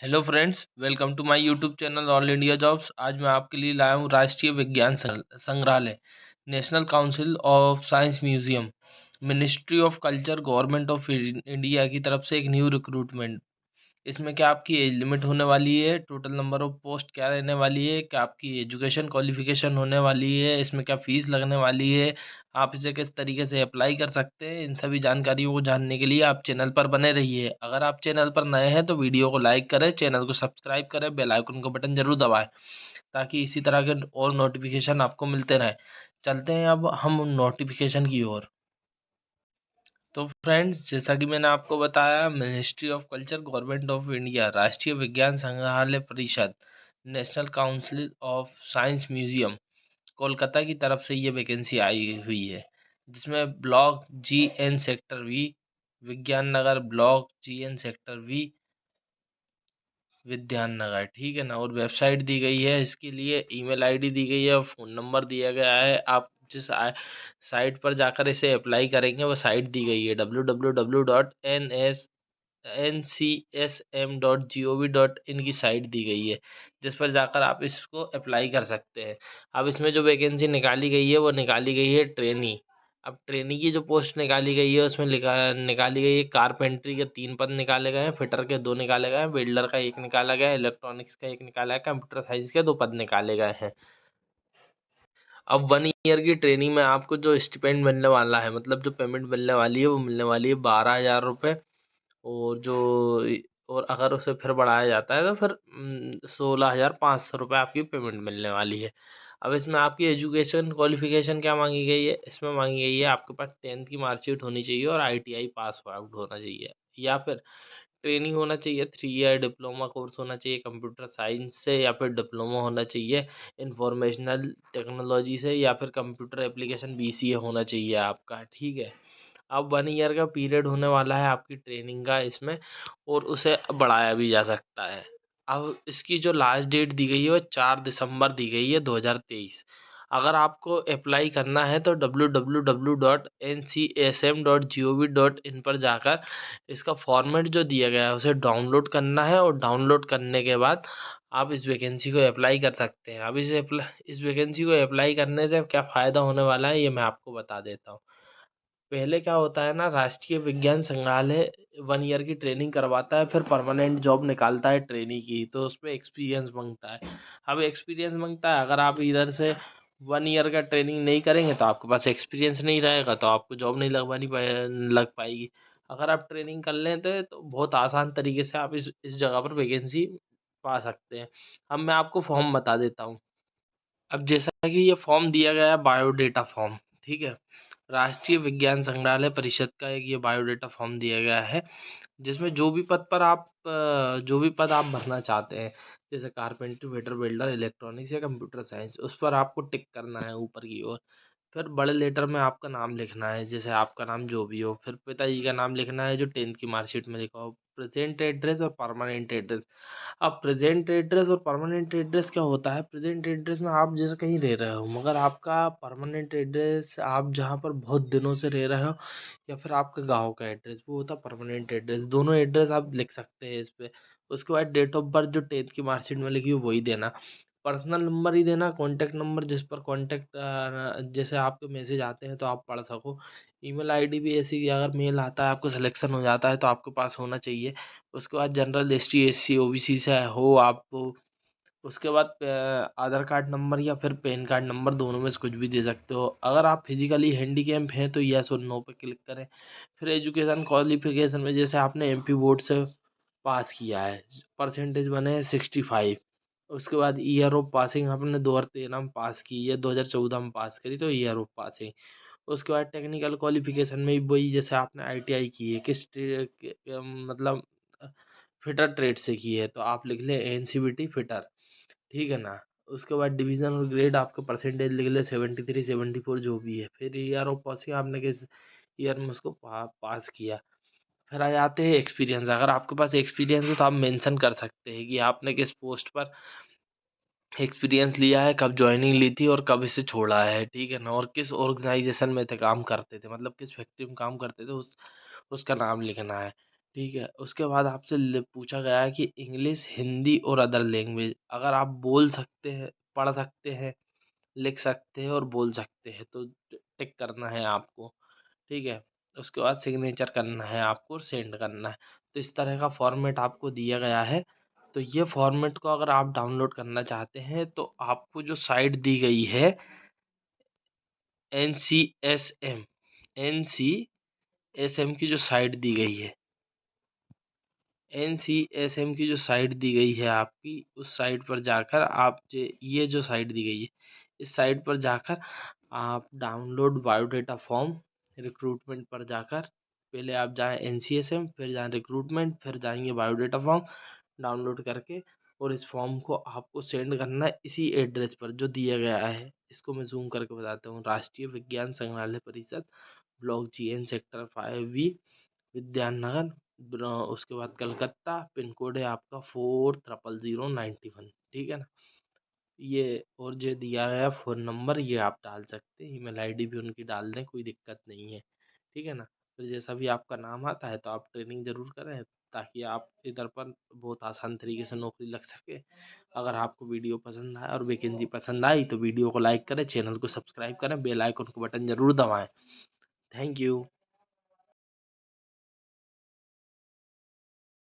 Hello friends, welcome to my YouTube channel all India jobs. आज मैं आपके लिए लाया हूँ राष्ट्रीय विज्ञान संग्रहालय, national council of science museum, ministry of culture, government of India की तरफ से एक न्यू रिक्रूटमेंट। इसमें क्या आपकी एज लिमिट होने वाली है, टोटल नंबर ऑफ पोस्ट क्या रहने वाली है, क्या आपकी एजुकेशन क्वालिफिकेशन होने वाली है, इसमें क्या फ़ीस लगने वाली है, आप इसे किस तरीके से अप्लाई कर सकते हैं, इन सभी जानकारियों को जानने के लिए आप चैनल पर बने रहिए। अगर आप चैनल पर नए हैं तो वीडियो को लाइक करें, चैनल को सब्सक्राइब करें, बेल आइकन का बटन ज़रूर दबाएँ ताकि इसी तरह के और नोटिफिकेशन आपको मिलते रहें। चलते हैं अब हम नोटिफिकेशन की ओर। तो फ्रेंड्स, जैसा कि मैंने आपको बताया, ministry of culture, government of India, राष्ट्रीय विज्ञान संग्रहालय परिषद, national council of science museum, Kolkata की तरफ से ये वैकेंसी आई हुई है, जिसमें block G N sector V, Vigyan Nagar, block G N sector V, Vigyan Nagar, ठीक है ना। और वेबसाइट दी गई है, इसके लिए ईमेल आईडी दी गई है और फ़ोन नंबर दिया गया है। आप जिस साइट पर जाकर इसे अप्लाई करेंगे वो साइट दी गई है www.ncsm.gov.in की साइट दी गई है, जिस पर जाकर आप इसको अप्लाई कर सकते हैं। अब इसमें जो वैकेंसी निकाली गई है वो निकाली गई है ट्रेनी। अब ट्रेनी की जो पोस्ट निकाली गई है उसमें निकाली गई है, कारपेंट्री के 3 पद निकाले गए हैं, फिटर के 2 निकाले गए हैं, वेल्डर का 1 निकाला गया है, इलेक्ट्रॉनिक्स का 1 निकाला है, कंप्यूटर साइंस के 2 पद निकाले गए हैं। अब 1 ईयर की ट्रेनिंग में आपको जो स्टिपेंड मिलने वाला है, मतलब जो पेमेंट मिलने वाली है वो मिलने वाली है 12,000 रुपये। और जो और अगर उसे फिर बढ़ाया जाता है तो फिर 16,500 रुपये आपकी पेमेंट मिलने वाली है। अब इसमें आपकी एजुकेशन क्वालिफिकेशन क्या मांगी गई है, इसमें मांगी गई है आपके पास 10th की मार्कशीट होनी चाहिए और आईटीआई पास आउट होना चाहिए, या फिर ट्रेनिंग होना चाहिए, 3 ईयर डिप्लोमा कोर्स होना चाहिए कंप्यूटर साइंस से, या फिर डिप्लोमा होना चाहिए इंफॉर्मेशनल टेक्नोलॉजी से, या फिर कंप्यूटर एप्लीकेशन बीसीए होना चाहिए आपका, ठीक है। अब 1 ईयर का पीरियड होने वाला है आपकी ट्रेनिंग का इसमें, और उसे बढ़ाया भी जा सकता है। अब इसकी जो लास्ट डेट दी गई है वो 4 दिसंबर दी गई है 2023। अगर आपको अप्लाई करना है तो www.ncsm.gov.in पर जाकर इसका फॉर्मेट जो दिया गया है उसे डाउनलोड करना है, और डाउनलोड करने के बाद आप इस वैकेंसी को अप्लाई कर सकते हैं। अब इस वैकेंसी को अप्लाई करने से क्या फ़ायदा होने वाला है ये मैं आपको बता देता हूँ। पहले क्या होता है ना, राष्ट्रीय विज्ञान संग्रहालय 1 ईयर की ट्रेनिंग करवाता है, फिर परमानेंट जॉब निकालता है ट्रेनी की, तो उसमें एक्सपीरियंस मांगता है। अब एक्सपीरियंस मांगता है, अगर आप इधर से 1 ईयर का ट्रेनिंग नहीं करेंगे तो आपके पास एक्सपीरियंस नहीं रहेगा, तो आपको जॉब नहीं लग पाएगी। अगर आप ट्रेनिंग कर लेते हैं तो बहुत आसान तरीके से आप इस जगह पर वैकेंसी पा सकते हैं। अब मैं आपको फॉर्म बता देता हूँ। अब जैसा कि ये फॉर्म दिया गया है, बायोडेटा फॉर्म, ठीक है। राष्ट्रीय विज्ञान संग्रहालय परिषद का एक ये बायोडेटा फॉर्म दिया गया है, जिसमें जो भी पद आप भरना चाहते हैं, जैसे कारपेंटर, फिटर, वेल्डर, इलेक्ट्रॉनिक्स या कंप्यूटर साइंस, उस पर आपको टिक करना है ऊपर की ओर। फिर बड़े लेटर में आपका नाम लिखना है, जैसे आपका नाम जो भी हो, फिर पिताजी का नाम लिखना है जो 10th की मार्कशीट में लिखा हो, प्रेजेंट एड्रेस और परमानेंट एड्रेस। अब प्रेजेंट एड्रेस और परमानेंट एड्रेस क्या होता है, प्रेजेंट एड्रेस में आप जैसे कहीं रह रहे हो, मगर आपका परमानेंट एड्रेस आप जहाँ पर बहुत दिनों से रह रहे हो, या फिर आपका गांव का एड्रेस, वो होता है परमानेंट एड्रेस। दोनों एड्रेस आप लिख सकते हैं इस पे। उसके बाद डेट ऑफ बर्थ जो 10th की मार्कशीट में लिखी हो वही देना। पर्सनल नंबर ही देना, कॉन्टैक्ट नंबर जिस पर कॉन्टैक्ट जैसे आपके मैसेज आते हैं तो आप पढ़ सको। ईमेल आईडी भी ऐसी कि अगर मेल आता है, आपको सिलेक्शन हो जाता है तो आपके पास होना चाहिए। उसके बाद जनरल, एसटी, एससी, ओबीसी से हो आप। उसके बाद आधार कार्ड नंबर या फिर पैन कार्ड नंबर, दोनों में से कुछ भी दे सकते हो। अगर आप फिजिकली हैंडीकैप हैं तो यस और नो पे क्लिक करें। फिर एजुकेशन क्वालिफिकेशन में जैसे आपने एमपी बोर्ड से पास किया है, परसेंटेज बने हैं 65। उसके बाद ईयर ऑफ पासिंग आपने 2013 में पास की है, 2014 में पास करी तो ईयर ऑफ पासिंग। उसके बाद टेक्निकल क्वालिफिकेशन में भी वही, जैसे आपने आईटीआई की है, मतलब फिटर ट्रेड से की है तो आप लिख लें एनसीबीटी फिटर, ठीक है ना। उसके बाद डिवीजन और ग्रेड आपका परसेंटेज लिख ले 73 74 जो भी है। फिर ईयर ऑफ पासिंग आपने किस ईयर में उसको पास किया। फिर आ जाते हैं एक्सपीरियंस। अगर आपके पास एक्सपीरियंस है तो आप मेंशन कर सकते हैं कि आपने किस पोस्ट पर एक्सपीरियंस लिया है, कब जॉइनिंग ली थी और कब इसे छोड़ा है, ठीक है ना। और किस ऑर्गेनाइजेशन में थे काम करते थे, मतलब किस फैक्ट्री में काम करते थे, उसका नाम लिखना है, ठीक है। उसके बाद आपसे पूछा गया है कि इंग्लिश, हिंदी और अदर लैंग्वेज अगर आप बोल सकते हैं, पढ़ सकते हैं, लिख सकते हैं और बोल सकते हैं तो टिक करना है आपको। ठीक है। उसके बाद सिग्नेचर करना है आपको और सेंड करना है। तो इस तरह का फॉर्मेट आपको दिया गया है। तो ये फॉर्मेट को अगर आप डाउनलोड करना चाहते हैं तो आपको जो साइट दी गई है NCSM, NCSM की जो साइट दी गई है, NCSM की जो साइट दी गई है आपकी, उस साइट पर जाकर आप ये जो साइट दी गई है, इस साइट पर जाकर आप डाउनलोड बायोडेटा फॉर्म, रिक्रूटमेंट पर जाकर पहले आप जाएं NCSM, फिर जाएं रिक्रूटमेंट, फिर जाएंगे बायोडेटा फॉर्म डाउनलोड करके, और इस फॉर्म को आपको सेंड करना है इसी एड्रेस पर जो दिया गया है। इसको मैं जूम करके बताता हूँ। राष्ट्रीय विज्ञान संग्रहालय परिषद, block GN, sector 5B, Vidyanagar, उसके बाद कलकत्ता, पिन कोड है आपका 400091। ठीक है ना। ये और जो दिया गया फ़ोन नंबर ये आप डाल सकते हैं, ईमेल आईडी भी उनकी डाल दें, कोई दिक्कत नहीं है। ठीक है ना। फिर जैसा भी आपका नाम आता है तो आप ट्रेनिंग ज़रूर करें ताकि आप इधर पर बहुत आसान तरीके से नौकरी लग सके। अगर आपको वीडियो पसंद आया और वैकेंसी पसंद आई तो वीडियो को लाइक करें, चैनल को सब्सक्राइब करें, बेल आइकन को बटन ज़रूर दबाएं। Thank you.